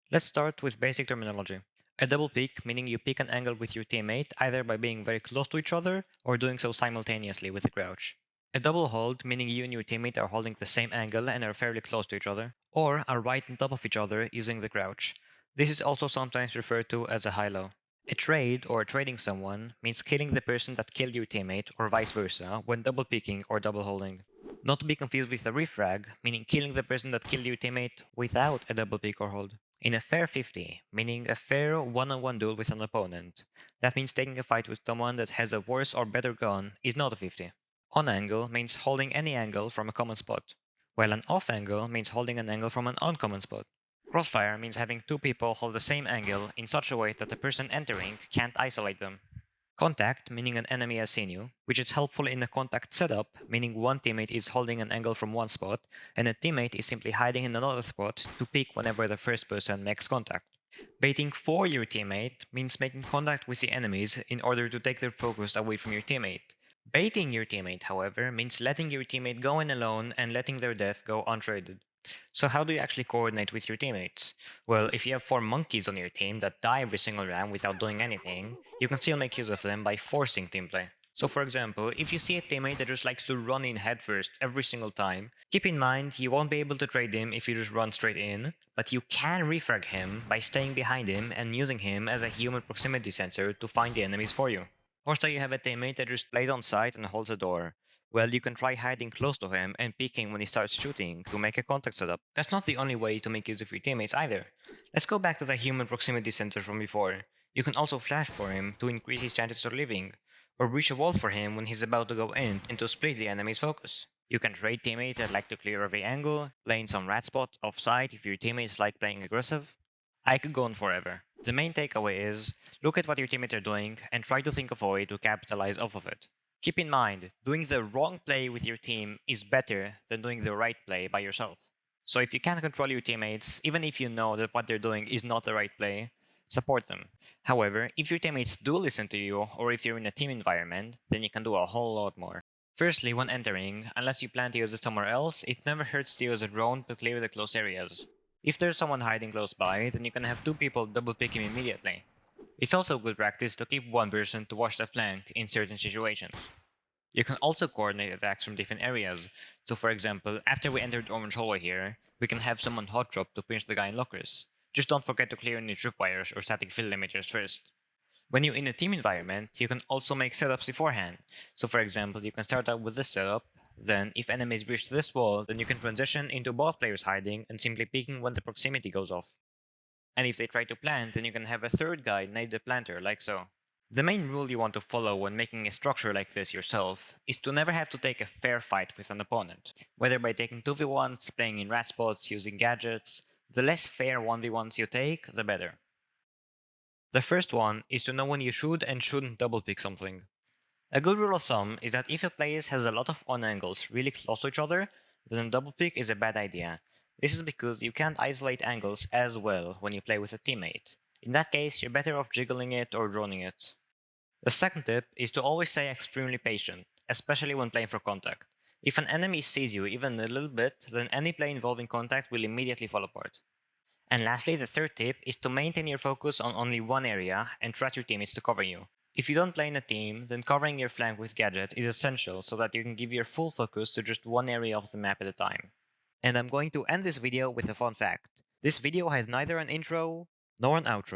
Let's start with basic terminology. A double peek, meaning you pick an angle with your teammate either by being very close to each other or doing so simultaneously with a crouch. A double hold, meaning you and your teammate are holding the same angle and are fairly close to each other, or are right on top of each other using the crouch. This is also sometimes referred to as a high-low. A trade, or trading someone, means killing the person that killed your teammate or vice versa when double peeking or double holding. Not to be confused with a refrag, meaning killing the person that killed your teammate without a double peek or hold. In a fair 50, meaning a fair one-on-one duel with an opponent, that means taking a fight with someone that has a worse or better gun is not a 50. On angle means holding any angle from a common spot, while an off angle means holding an angle from an uncommon spot. Crossfire means having two people hold the same angle in such a way that the person entering can't isolate them. Contact, meaning an enemy has seen you, which is helpful in a contact setup, meaning one teammate is holding an angle from one spot, and a teammate is simply hiding in another spot to peek whenever the first person makes contact. Baiting for your teammate means making contact with the enemies in order to take their focus away from your teammate. Baiting your teammate, however, means letting your teammate go in alone and letting their death go untraded. So how do you actually coordinate with your teammates? Well, if you have 4 monkeys on your team that die every single round without doing anything, you can still make use of them by forcing teamplay. So for example, if you see a teammate that just likes to run in headfirst every single time, keep in mind you won't be able to trade him if you just run straight in, but you can refrag him by staying behind him and using him as a human proximity sensor to find the enemies for you. Or say you have a teammate that just plays on site and holds a door. Well, you can try hiding close to him and peeking when he starts shooting to make a contact setup. That's not the only way to make use of your teammates either. Let's go back to the human proximity sensor from before. You can also flash for him to increase his chances of living, or reach a wall for him when he's about to go in and to split the enemy's focus. You can trade teammates that like to clear every angle, play in some rat spot offside if your teammates like playing aggressive. I could go on forever. The main takeaway is, look at what your teammates are doing and try to think of a way to capitalize off of it. Keep in mind, doing the wrong play with your team is better than doing the right play by yourself. So if you can't control your teammates, even if you know that what they're doing is not the right play, support them. However, if your teammates do listen to you, or if you're in a team environment, then you can do a whole lot more. Firstly, when entering, unless you plan to use it somewhere else, it never hurts to use a drone to clear the close areas. If there's someone hiding close by, then you can have two people double pick him immediately. It's also good practice to keep one person to watch the flank in certain situations. You can also coordinate attacks from different areas. So for example, after we entered Orange Hallway here, we can have someone hot drop to pinch the guy in lockers. Just don't forget to clear any tripwires or static field limiters first. When you're in a team environment, you can also make setups beforehand. So for example, you can start out with this setup, then if enemies breach this wall, then you can transition into both players hiding and simply peeking when the proximity goes off. And if they try to plant, then you can have a third guy named the planter, like so. The main rule you want to follow when making a structure like this yourself is to never have to take a fair fight with an opponent. Whether by taking 2v1s, playing in rat spots, using gadgets, the less fair 1v1s you take, the better. The first one is to know when you should and shouldn't double pick something. A good rule of thumb is that if a place has a lot of on angles really close to each other, then a double pick is a bad idea. This is because you can't isolate angles as well when you play with a teammate. In that case, you're better off jiggling it or droning it. The second tip is to always stay extremely patient, especially when playing for contact. If an enemy sees you even a little bit, then any play involving contact will immediately fall apart. And lastly, the third tip is to maintain your focus on only one area and trust your teammates to cover you. If you don't play in a team, then covering your flank with gadgets is essential so that you can give your full focus to just one area of the map at a time. And I'm going to end this video with a fun fact. This video has neither an intro nor an outro.